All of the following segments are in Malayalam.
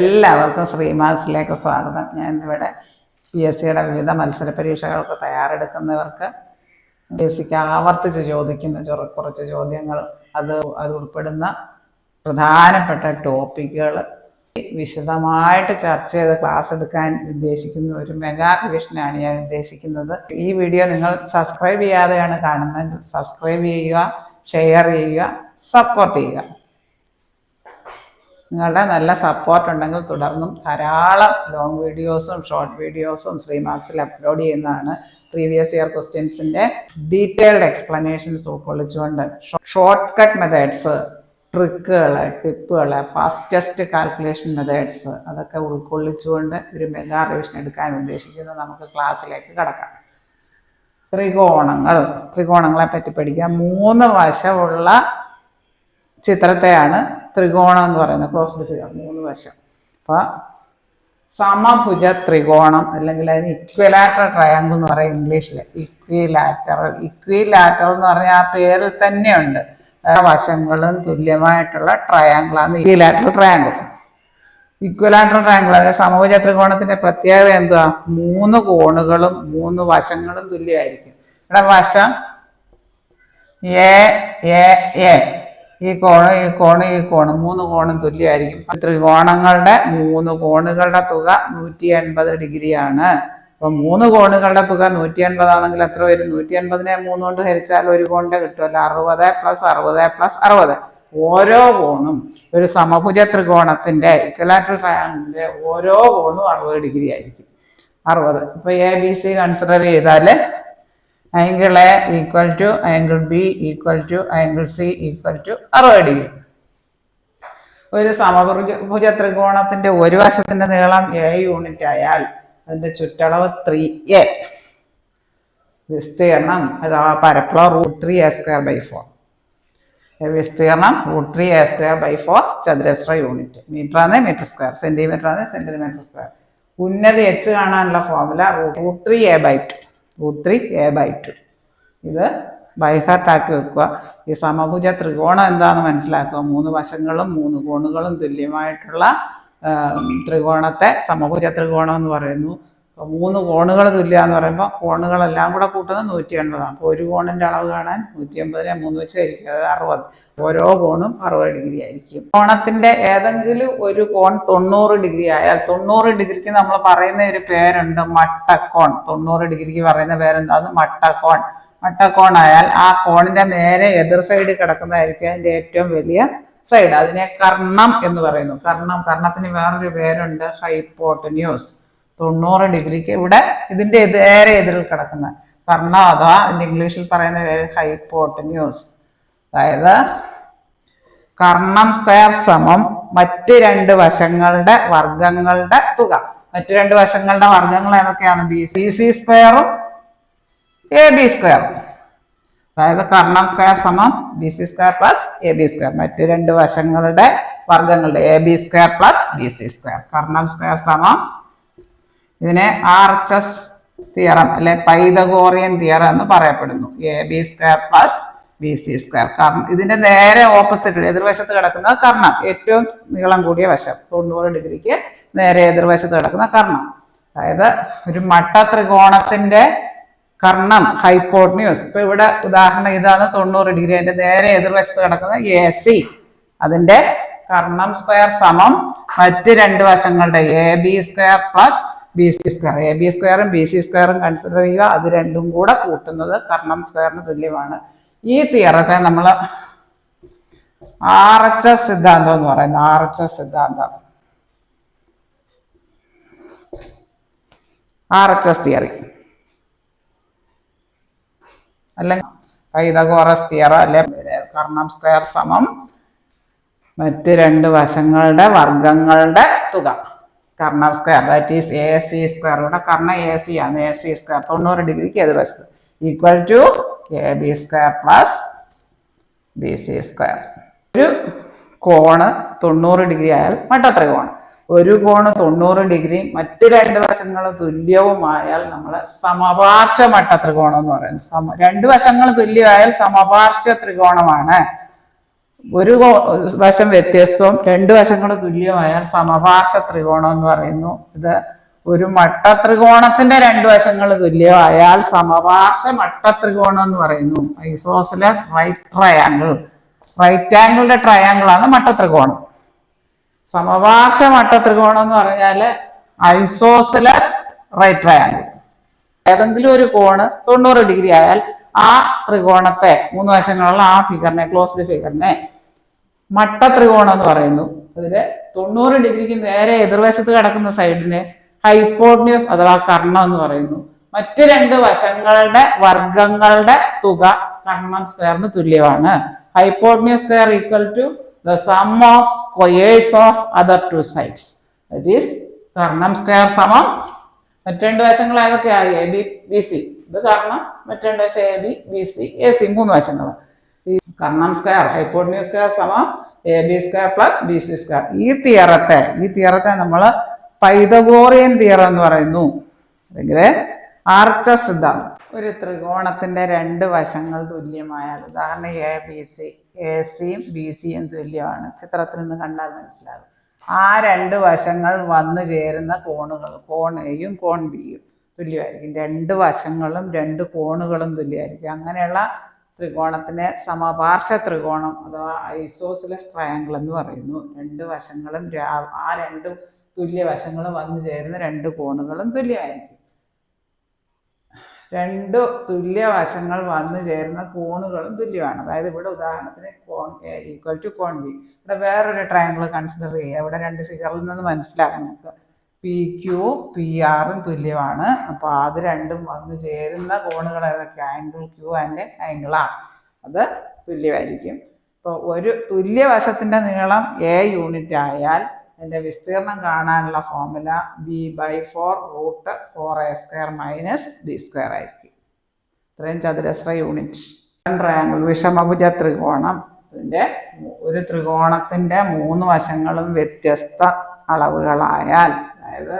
എല്ലാവർക്കും ശ്രീമാസിലേക്ക് സ്വാഗതം. ഞാൻ ഇവിടെ PSCയുടെ വിവിധ മത്സര പരീക്ഷകൾക്ക് തയ്യാറെടുക്കുന്നവർക്ക് ബേസിക് ആവർത്തിച്ച് ചോദിക്കുന്ന കുറച്ച് ചോദ്യങ്ങൾ അത് ഉൾപ്പെടുന്ന പ്രധാനപ്പെട്ട ടോപ്പിക്കുകൾ വിശദമായിട്ട് ചർച്ച ചെയ്ത് ക്ലാസ് എടുക്കാൻ ഉദ്ദേശിക്കുന്ന ഒരു മെഗാ റിവിഷനാണ് ഞാൻ ഉദ്ദേശിക്കുന്നത്. ഈ വീഡിയോ നിങ്ങൾ സബ്സ്ക്രൈബ് ചെയ്യാതെയാണ് കാണുന്നതെങ്കിൽ സബ്സ്ക്രൈബ് ചെയ്യുക, ഷെയർ ചെയ്യുക, സപ്പോർട്ട് ചെയ്യുക. നിങ്ങളുടെ നല്ല സപ്പോർട്ട് ഉണ്ടെങ്കിൽ തുടർന്നും ധാരാളം ലോങ് വീഡിയോസും ഷോർട്ട് വീഡിയോസും ശ്രീമാർക്സിൽ അപ്ലോഡ് ചെയ്യുന്നതാണ്. പ്രീവിയസ് ഇയർ ക്വസ്റ്റ്യൻസിൻ്റെ ഡീറ്റെയിൽഡ് എക്സ്പ്ലനേഷൻസ് ഉൾക്കൊള്ളിച്ചുകൊണ്ട് ഷോർട്ട് കട്ട് മെത്തേഡ്സ്, ട്രിക്കുകൾ, ടിപ്പുകൾ, ഫാസ്റ്റസ്റ്റ് കാൽക്കുലേഷൻ മെത്തേഡ്സ് അതൊക്കെ ഉൾക്കൊള്ളിച്ചുകൊണ്ട് ഒരു മെഗാ റിവിഷൻ എടുക്കാൻ ഉദ്ദേശിക്കുന്നത്. നമുക്ക് ക്ലാസ്സിലേക്ക് കടക്കാം. ത്രികോണങ്ങളെ പറ്റി പഠിക്കാം. 3 വശമുള്ള ചിത്രത്തെയാണ് ത്രികോണം എന്ന് പറയുന്നത്. ക്ലോസ്ഡ് ഫിഗർ, 3 വശം. അപ്പോൾ സമഭുജ ത്രികോണം അല്ലെങ്കിൽ അതിന് ഇക്വിലാറ്ററൽ ട്രയാങ്കിൾ എന്ന് പറയും ഇംഗ്ലീഷിൽ. ഇക്വിലാറ്ററൽ എന്ന് പറഞ്ഞാൽ ആ പേരിൽ തന്നെയുണ്ട്. വശങ്ങളും തുല്യമായിട്ടുള്ള ട്രയാങ്കിളാണ് ഇക്വിലാറ്ററൽ ട്രയാങ്കിൾ. ഇക്വിലാറ്ററൽ ട്രയാങ്കിൾ അതായത് സമഭുജ ത്രികോണത്തിന്റെ പ്രത്യേകത എന്തുവാ? 3 കോണുകളും 3 വശങ്ങളും തുല്യമായിരിക്കും. ഇവിടെ വശം എ ഈ കോണ് 3 കോണും തുല്യമായിരിക്കും. ത്രികോണങ്ങളുടെ 3 കോണുകളുടെ തുക 180 ഡിഗ്രിയാണ്. അപ്പം 3 കോണുകളുടെ തുക 180 ആണെങ്കിൽ എത്ര വരും? 180നെ 3 കൊണ്ട് ഹരിച്ചാൽ ഒരു കോണിന്റെ കിട്ടുമല്ലോ. 60 + 60 + 60. ഓരോ കോണും ഒരു സമഭുജ ത്രികോണത്തിന്റെ ഇക്വിലാറ്ററൽ ട്രയാങ്കിളിന്റെ ഓരോ കോണും 60 ഡിഗ്രി ആയിരിക്കും. 60. ഇപ്പൊ ABC കൺസിഡർ ചെയ്താൽ angle A = angle B = angle C = 60 degree. ഒരു സമഭുജ ത്രികോണത്തിന്റെ ഒരു വശത്തിന്റെ നീളം A യൂണിറ്റ് ആയാൽ അതിന്റെ ചുറ്റളവ് 3a, വിസ്തീർണം അഥവാ പരപ്പളവ് √3a²/4. വിസ്തീർണം √3a²/4 ചതുരശ്ര യൂണിറ്റ്. മീറ്ററാണ് മീറ്റർ സ്ക്വയർ, സെന്റിമീറ്റർ ആണ് സെന്റിമീറ്റർ സ്ക്വയർ. ഉന്നതി h കാണാനുള്ള ഫോർമുല √3a/2. ഇത് ബൈഹാർട്ടാക്കി വെക്കുക. ഈ സമഭുജ ത്രികോണം എന്താണെന്ന് മനസ്സിലാക്കുക. 3 വശങ്ങളും 3 കോണുകളും തുല്യമായിട്ടുള്ള ത്രികോണത്തെ സമഭുജ ത്രികോണം എന്ന് പറയുന്നു. 3 കോണുകൾ തുല്യ എന്ന് പറയുമ്പോൾ കോണുകളെല്ലാം കൂടെ കൂട്ടുന്നത് 180. അപ്പോൾ ഒരു കോണിന്റെ അളവ് കാണാൻ 180നെ 3 വെച്ച് ഹരിക്കുക, അതായത് 60. ഓരോ കോണും 60 ഡിഗ്രി ആയിരിക്കും. കോണത്തിന്റെ ഏതെങ്കിലും ഒരു കോൺ 90 ഡിഗ്രി ആയാൽ 90 ഡിഗ്രിക്ക് നമ്മൾ പറയുന്ന ഒരു പേരുണ്ട്, മട്ടക്കോൺ. 90 ഡിഗ്രിക്ക് പറയുന്ന പേരെന്താ? അത് മട്ടക്കോൺ. മട്ടക്കോൺ ആയാൽ ആ കോണിന്റെ നേരെ എതിർ സൈഡിൽ കിടക്കുന്നതായിരിക്കും അതിന്റെ ഏറ്റവും വലിയ സൈഡ്. അതിനെ കർണം എന്ന് പറയുന്നു. കർണത്തിന് വേറൊരു പേരുണ്ട്, ഹൈപ്പോട്ടന്യൂസ്. 90 ഡിഗ്രിക്ക് ഇവിടെ ഇതിന്റെ നേരെ എതിരിൽ കിടക്കുന്ന കർണം അഥവാ അതിന്റെ ഇംഗ്ലീഷിൽ പറയുന്ന പേര് ഹൈപ്പോട്ടന്യൂസ്. അതായത് കർണം സ്ക്വയർ സമം മറ്റ് 2 വശങ്ങളുടെ വർഗങ്ങളുടെ തുക. മറ്റ് 2 വശങ്ങളുടെ വർഗങ്ങൾ ഏതൊക്കെയാണ്? BC സ്ക്വയറും AB സ്ക്വയറും. അതായത് കർണം സ്ക്വയർ സമം BC സ്ക്വയർ + AB സ്ക്വയർ. മറ്റ് 2 വശങ്ങളുടെ വർഗങ്ങളുടെ AB സ്ക്വയർ + BC സ്ക്വയർ. കർണം സ്ക്വയർ സമം, ഇതിനെ RHS തിയറം അല്ലെ പൈതഗോറിയൻ തിയറം എന്ന് പറയപ്പെടുന്നു. AB square + BC square. കാരണം ഇതിന്റെ നേരെ ഓപ്പോസിറ്റ് എതിർവശത്ത് കിടക്കുന്ന കർണം, ഏറ്റവും നീളം കൂടിയ വശം 90 ഡിഗ്രിക്ക് നേരെ എതിർവശത്ത് കിടക്കുന്ന കർണം. അതായത് ഒരു മട്ട ത്രികോണത്തിന്റെ കർണം ഹൈപ്പോട്ടന്യൂസ്. ഇപ്പൊ ഇവിടെ ഉദാഹരണം ഇതാണ് 90 ഡിഗ്രി. അതിന്റെ നേരെ എതിർവശത്ത് കിടക്കുന്ന AC. അതിന്റെ കർണം സ്ക്വയർ സമം മറ്റ് 2 വശങ്ങളുടെ AB square + BC square. AB സ്ക്വയറും BC സ്ക്വയറും കൺസിഡർ ചെയ്യുക. അത് രണ്ടും കൂടെ കൂട്ടുന്നത് കർണം സ്ക്വയറിന് തുല്യമാണ്. ഈ തിയറത്തെ നമ്മൾ RHS സിദ്ധാന്തം എന്ന് പറയുന്നത്. RHS സിദ്ധാന്തം, RHS തിയറി അല്ലെങ്കിൽ പൈതഗോറസ് തിയറം അല്ലെ കർണം സ്ക്വയർ സമം മറ്റ് 2 വശങ്ങളുടെ വർഗങ്ങളുടെ തുക. കർണം square that is AC square. ഇവിടെ കർണം AC ആണ്. AC സ്ക്വയർ 90 ഡിഗ്രിക്ക് എതിർവശത്ത് = AB സ്ക്വയർ + BC സ്ക്വയർ. ഒരു കോണ് 90 ഡിഗ്രി ആയാൽ മട്ടത്രികോണം. ഒരു കോണ് 90 ഡിഗ്രി മറ്റ് 2 വശങ്ങൾ തുല്യവുമായാൽ നമ്മൾ സമപാർശ്വ മട്ടത്രികോണം എന്ന് പറയുന്നത്. 2 വശങ്ങൾ തുല്യമായാൽ സമപാർശ്വ ത്രികോണമാണ്. ഒരു വശം വ്യത്യസ്തവും രണ്ട് വശങ്ങൾ തുല്യമായാൽ സമപാർശ്വ ത്രികോണം എന്ന് പറയുന്നു. ഇത് ഒരു മട്ടത്രികോണത്തിന്റെ രണ്ട് വശങ്ങൾ തുല്യമായാൽ സമപാർശ്വ മട്ടത്രികോണം എന്ന് പറയുന്നു. ഐസോസിലസ് റൈറ്റ് ട്രയാങ്കിൾ, റൈറ്റ് ആംഗിളുടെ ട്രയാങ്കിൾ ആണ് മട്ടത്രികോണം. സമപാർശ്വ മട്ടത്രികോണം എന്ന് പറഞ്ഞാൽ ഐസോസിലസ് റൈറ്റ് ട്രയാങ്കിൾ. ഏതെങ്കിലും ഒരു കോണ് 90 ഡിഗ്രി ആയാൽ ആ ത്രികോണത്തെ, മൂന്ന് വശങ്ങളുള്ള ആ ഫിഗറിനെ, ക്ലോസ്ഡ് ഫിഗറിനെ മട്ടത്രികോണം എന്ന് പറയുന്നു. അതില് 90 ഡിഗ്രിക്ക് നേരെ എതിർവശത്ത് കിടക്കുന്ന സൈഡിനെ ഹൈപ്പോട്ന്യൂസ് അഥവാ കർണം എന്ന് പറയുന്നു. മറ്റ് രണ്ട് വശങ്ങളുടെ വർഗങ്ങളുടെ തുക കർണം സ്ക്വയറിന് തുല്യമാണ്. Hypotenuse square equal to the sum of squares of other two sides. That is കർണം സ്ക്വയർ സമം മറ്റ് രണ്ട് വശങ്ങൾ ഏതൊക്കെയാണ്? A B B C. ഇത് കർണം, മറ്റ് രണ്ട് വശം A B B C A C, മൂന്ന് വശങ്ങൾ. ഈ കർണം സ്ക്വയർ ഹൈപ്പോട്ന്യൂസ് സ്ക്വയർ സമം A B square plus B C square. ഈ തിയറത്തെ നമ്മൾ പൈതഗോറിയൻ തിയറം എന്ന് പറയുന്നു, അല്ലെങ്കിൽ ആർച്ചസ് സിദ്ധാന്തം. ഒരു ത്രികോണത്തിന്റെ രണ്ട് വശങ്ങൾ തുല്യമായാൽ, ഉദാഹരണം എ ബി സി, എ സിയും ബി സിയും തുല്യമാണ്. ചിത്രത്തിൽ നിന്ന് കണ്ടാൽ മനസ്സിലാകും. ആ രണ്ട് വശങ്ങൾ വന്നു ചേരുന്ന കോണുകൾ, കോൺ എയും കോൺ ബിയും തുല്യമായിരിക്കും. രണ്ട് വശങ്ങളും രണ്ട് കോണുകളും തുല്യമായിരിക്കും. അങ്ങനെയുള്ള ത്രികോണത്തിനെ സമപാർശ്വ ത്രികോണം അഥവാ ഐസോസിലസ് ട്രയാങ്കിൾ എന്ന് പറയുന്നു. രണ്ട് വശങ്ങളും ആ രണ്ട് തുല്യ വശങ്ങളും വന്നു ചേരുന്ന രണ്ട് കോണുകളും തുല്യമായിരിക്കും. രണ്ട് തുല്യ വശങ്ങൾ വന്നു ചേരുന്ന കോണുകളും തുല്യമാണ്. അതായത് ഇവിടെ ഉദാഹരണത്തിന് കോൺ എ ഈക്വൽ ടു കോൺ ബി. ഇവിടെ വേറൊരു ട്രയാങ്കിൾ കൺസിഡർ ചെയ്യുക. ഇവിടെ രണ്ട് ഫിഗറിൽ നിന്ന് മനസ്സിലാക്കാം നമുക്ക്. പി ക്യു പി ആറും തുല്യമാണ്. അപ്പോൾ അത് രണ്ടും വന്നു ചേരുന്ന കോണുകൾ ഏതൊക്കെ? Angle Q and angle R. അത് തുല്യമായിരിക്കും. ഇപ്പോൾ ഒരു തുല്യ വശത്തിൻ്റെ നീളം എ യൂണിറ്റ് ആയാൽ അതിൻ്റെ വിസ്തീർണം കാണാനുള്ള ഫോർമുല b/4√4a² മൈനസ് b² ആയിരിക്കും. ഇത്രയും ചതുരശ്ര യൂണിറ്റ്. ട്രയാങ്കിൾ വിഷമഭുജ ത്രികോണം. ഇതിൻ്റെ ഒരു ത്രികോണത്തിൻ്റെ മൂന്ന് വശങ്ങളും വ്യത്യസ്ത അളവുകളായാൽ, അതായത്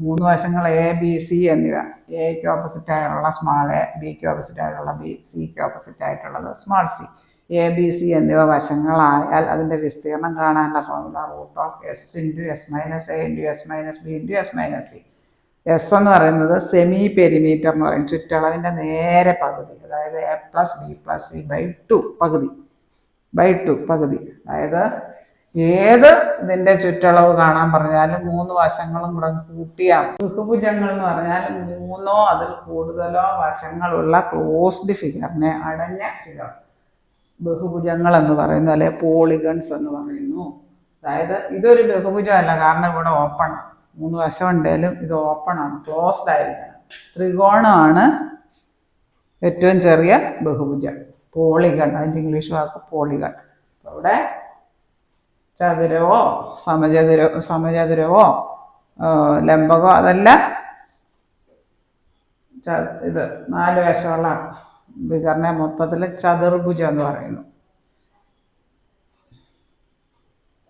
മൂന്ന് വശങ്ങൾ എ ബി സി എന്നിവ, എക്ക് ഓപ്പോസിറ്റ് ആയിട്ടുള്ള സ്മാൾ എ, ബിക്ക് ഓപ്പോസിറ്റ് ആയിട്ടുള്ള ബി, സിക്ക് ഓപ്പോസിറ്റ് ആയിട്ടുള്ളത് small C, A B C എന്നിവ വശങ്ങളായാൽ അതിൻ്റെ വിസ്തീർണം കാണാനുള്ള ഫോർമുല √(s)(a)(s)(b)(s)(b)(s)(c). എസ് എന്ന് പറയുന്നത് സെമി പെരിമീറ്റർ എന്ന് പറയും. ചുറ്റളവിൻ്റെ നേരെ പകുതി, അതായത് a+b+c/2 പകുതി. അതായത് ഏത് ഇതിൻ്റെ ചുറ്റളവ് കാണാൻ പറഞ്ഞാലും മൂന്ന് വശങ്ങളും കൂടെ കൂട്ടിയാൽ. ബഹുഭുജങ്ങൾ എന്ന് പറഞ്ഞാൽ മൂന്നോ അതിൽ കൂടുതലോ വശങ്ങളുള്ള ക്ലോസ്ഡ് ഫിഗറിനെ, അടഞ്ഞ ഫിഗർ, ബഹുഭുജങ്ങൾ എന്ന് പറയുന്നു, അല്ലെ പോളിഗൺസ് എന്ന് പറയുന്നു. അതായത് ഇതൊരു ബഹുഭുജമല്ല, കാരണം ഇവിടെ ഓപ്പണാണ്. മൂന്ന് വശം ഉണ്ടെങ്കിലും ഇത് ഓപ്പണാണ്, ക്ലോസ്ഡ് ആയിരിക്കണം. ത്രികോണമാണ് ഏറ്റവും ചെറിയ ബഹുഭുജം, പോളിഗൺ. അതിൻ്റെ ഇംഗ്ലീഷ് വാക്ക് പോളിഗൺ. അവിടെ ചതുരവോ സമചതുരവോ ലംബകോ അതെല്ലാം ഇത് നാല് വശമുള്ള ഫിഗറിനെ മൊത്തത്തിൽ ചതുർഭുജം എന്ന് പറയുന്നു.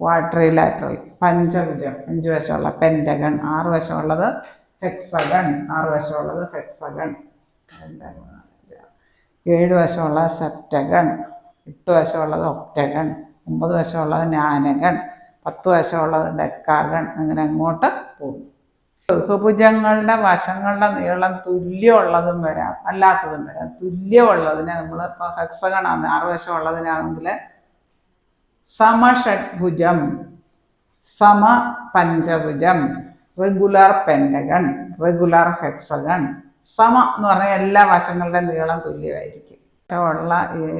ക്വാഡ്രിലാറ്ററൽ പഞ്ചഭുജം, 5 വശമുള്ള പെൻറ്റഗൺ, 6 വശമുള്ളത് ഹെക്സഗൺ, 6 വശമുള്ളത് ഹെക്സഗൺ, 7 വശമുള്ള സെപ്റ്റഗൺ, 8 വശമുള്ളത് ഒക്ടഗൺ, 9 വശമുള്ളത് നാനഗൺ, 10 വശമുള്ളത് ഡെക്കാഗൺ. അങ്ങനെ അങ്ങോട്ട് പോകും. ബഹുഭുജങ്ങളുടെ വശങ്ങളുടെ നീളം തുല്യമുള്ളതും വരാം, അല്ലാത്തതും വരാം. തുല്യമുള്ളതിനെ നമ്മൾ ഇപ്പോൾ ഹെക്സഗണാണ്, 6 വശമുള്ളതിനാണെങ്കിൽ സമഷഡ്ഭുജം, സമപഞ്ചഭുജം, റെഗുലർ പെൻറ്റഗൺ, റെഗുലർ ഹെക്സഗൺ. സമ എന്ന് പറഞ്ഞാൽ എല്ലാ വശങ്ങളുടെ നീളം തുല്യമായിരിക്കും. ഉള്ള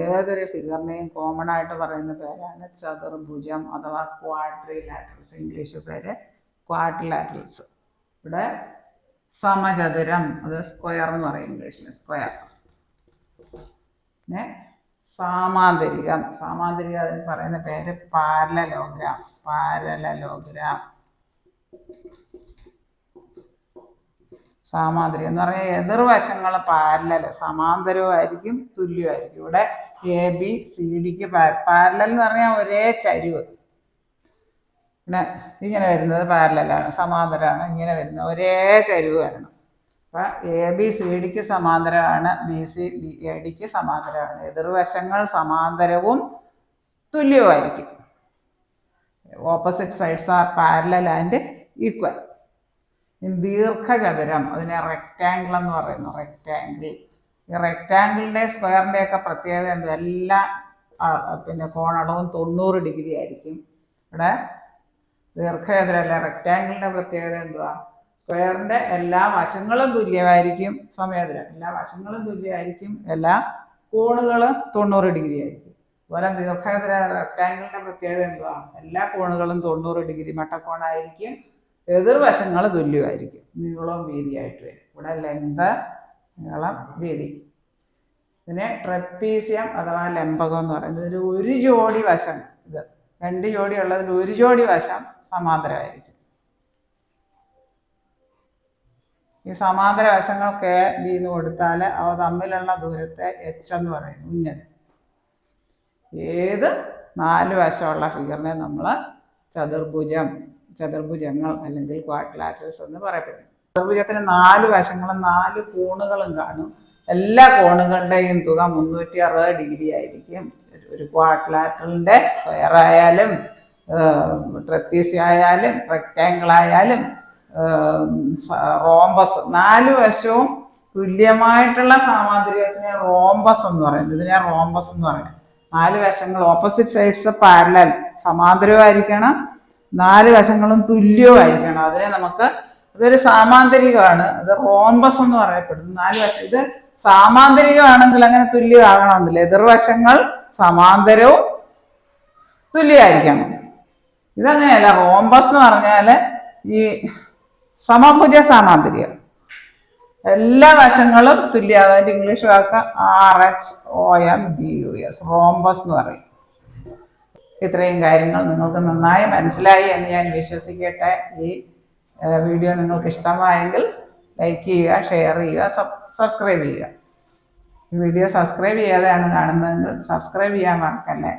ഏതൊരു ഫിഗറിനെയും കോമൺ ആയിട്ട് പറയുന്ന പേരാണ് ചതുർഭുജം അഥവാ ക്വാഡ്രിലാറ്ററൽസ്. ഇംഗ്ലീഷ് പേര് ക്വാഡ്രിലാറ്ററൽസ്. ഇവിടെ സമചതുരം, അത് സ്ക്വയർ എന്ന് പറയും ഇംഗ്ലീഷിൽ, സ്ക്വയർ. പിന്നെ സാമാന്തരികം, അതിന് പറയുന്ന പേര് പാരലലോഗ്രാം. സാമാന്തരികം എന്ന് പറഞ്ഞാൽ എതിർവശങ്ങൾ പാരലൽ, സമാന്തരവുമായിരിക്കും, തുല്യമായിരിക്കും. ഇവിടെ എ ബി സി ഡിക്ക് പാരലൽ എന്ന് പറഞ്ഞാൽ ഒരേ ചരിവ്. പിന്നെ ഇങ്ങനെ വരുന്നത് പാരലലാണ്, സമാന്തരമാണ്. ഇങ്ങനെ വരുന്നത് ഒരേ ചരിവ് വരണം. അപ്പം എ ബി സി ഡിക്ക് സമാന്തരമാണ്, ബി സി എ ഡിക്ക് സമാന്തരമാണ്. എതിർവശങ്ങൾ സമാന്തരവും തുല്യവുമായിരിക്കും. Opposite sides are parallel and equal. ദീർഘചതുരം, അതിനെ റെക്റ്റാങ്കിൾ എന്ന് പറയുന്നു. റെക്റ്റാങ്കിൾ, ഈ റെക്റ്റാങ്കിളിൻ്റെ സ്ക്വയറിൻ്റെ ഒക്കെ പ്രത്യേകത എന്താ? എല്ലാ കോണളവും 90 ഡിഗ്രി ആയിരിക്കും. ഇവിടെ ദീർഘചതുരമല്ല, റെക്റ്റാങ്കിളിൻ്റെ പ്രത്യേകത എന്തുവാ? സ്ക്വയറിൻ്റെ എല്ലാ വശങ്ങളും തുല്യമായിരിക്കും. സമചതുരം എല്ലാ വശങ്ങളും തുല്യമായിരിക്കും, എല്ലാ കോണുകളും 90 ഡിഗ്രി ആയിരിക്കും. അതുപോലെ ദീർഘചതുര റെക്റ്റാങ്കിളിൻ്റെ പ്രത്യേകത എന്തുവാ? എല്ലാ കോണുകളും 90 ഡിഗ്രി മട്ടക്കോണായിരിക്കും, എതിർവശങ്ങൾ തുല്യമായിരിക്കും. നീളവും വീതിയായിട്ട് വരും. ഇവിടെ ലെങ്ത്, നീളം, വീതി. ഇതിനെ ട്രപ്പീസിയം അഥവാ ലംബകം എന്ന് പറയുന്നത്. ഇതിൽ ഒരു ജോഡി വശം, ഇത് 2 ജോഡി ഉള്ളതിൽ ഒരു ജോഡി വശം സമാന്തരമായിരിക്കും. ഈ സമാന്തര വശങ്ങൾക്ക് എ ബി എന്ന് കൊടുത്താൽ അവ തമ്മിലുള്ള ദൂരത്തെ എച്ച് എന്ന് പറയുന്നു, ഉന്നതി. ഏത് 4 വശമുള്ള ഫിഗറിനെ നമ്മൾ ചതുർഭുജങ്ങൾ അല്ലെങ്കിൽ ക്വാഡ്രിലാറ്ററൽസ് എന്ന് പറയപ്പെടുന്നു. ചതുർഭുജത്തിന് 4 വശങ്ങളും 4 കോണുകളും കാണും. എല്ലാ കോണുകളുടെയും തുക 360 ഡിഗ്രി ആയിരിക്കും. ഒരു ക്വാഡ്രിലാറ്ററലിൻ്റെ സ്ക്വയർ ആയാലും ട്രപ്പീസ് ആയാലും റെക്റ്റാങ്കിൾ ആയാലും റോംബസ്, 4 വശവും തുല്യമായിട്ടുള്ള സാമാന്തര്യത്തിനെ റോംബസ് എന്ന് പറയുന്നത്. ഇതിനെ റോംബസ് എന്ന് പറയുന്നത്. 4 വശങ്ങൾ ഓപ്പോസിറ്റ് സൈഡ്സ് പാരലൽ, സമാന്തരമായിരിക്കണം, 4 വശങ്ങളും തുല്യമായിരിക്കണം. അതിനെ അതൊരു സാമാന്തരികമാണ്, അത് റോംബസ് എന്ന് പറയപ്പെടുന്നു. 4 വശം ഇത് സാമാന്തരികമാണെങ്കിൽ അങ്ങനെ തുല്യമാകണമെന്നില്ല. എതിർവശങ്ങൾ സമാന്തരവും തുല്യമായിരിക്കണം. ഇതങ്ങനെയല്ല. റോംബസ് എന്ന് പറഞ്ഞാൽ ഈ സമഭുജ സാമാന്തരികം, എല്ലാ വശങ്ങളും തുല്യ. അതിൻ്റെ ഇംഗ്ലീഷ് വാക്ക് RHOMBUS, റോംബസ് എന്ന് പറയും. ഇത്രയും കാര്യങ്ങൾ നിങ്ങൾക്ക് നന്നായി മനസ്സിലായി എന്ന് ഞാൻ വിശ്വസിക്കട്ടെ. ഈ വീഡിയോ നിങ്ങൾക്ക് ഇഷ്ടമായെങ്കിൽ ലൈക്ക് ചെയ്യുക, ഷെയർ ചെയ്യുക, സബ്സ്ക്രൈബ് ചെയ്യുക. ഈ വീഡിയോ സബ്സ്ക്രൈബ് ചെയ്യാതെയാണ് കാണുന്നതെങ്കിൽ സബ്സ്ക്രൈബ് ചെയ്യാൻ മറക്കല്ലേ.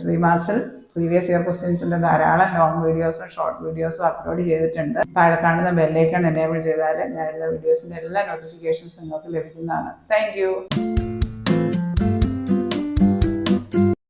ശ്രീമാസിൽ പ്രീവിയസ് ഇയർ ക്വസ്റ്റ്യൻസിൻ്റെ ധാരാളം ലോങ് വീഡിയോസും ഷോർട്ട് വീഡിയോസും അപ്ലോഡ് ചെയ്തിട്ടുണ്ട്. താഴെ കാണുന്ന ബെല്ലൈക്കൺ എനേബിൾ ചെയ്താൽ ഞാനിടുന്ന വീഡിയോസിൻ്റെ എല്ലാ നോട്ടിഫിക്കേഷൻസ് നിങ്ങൾക്ക് ലഭിക്കുന്നതാണ്. Thank you.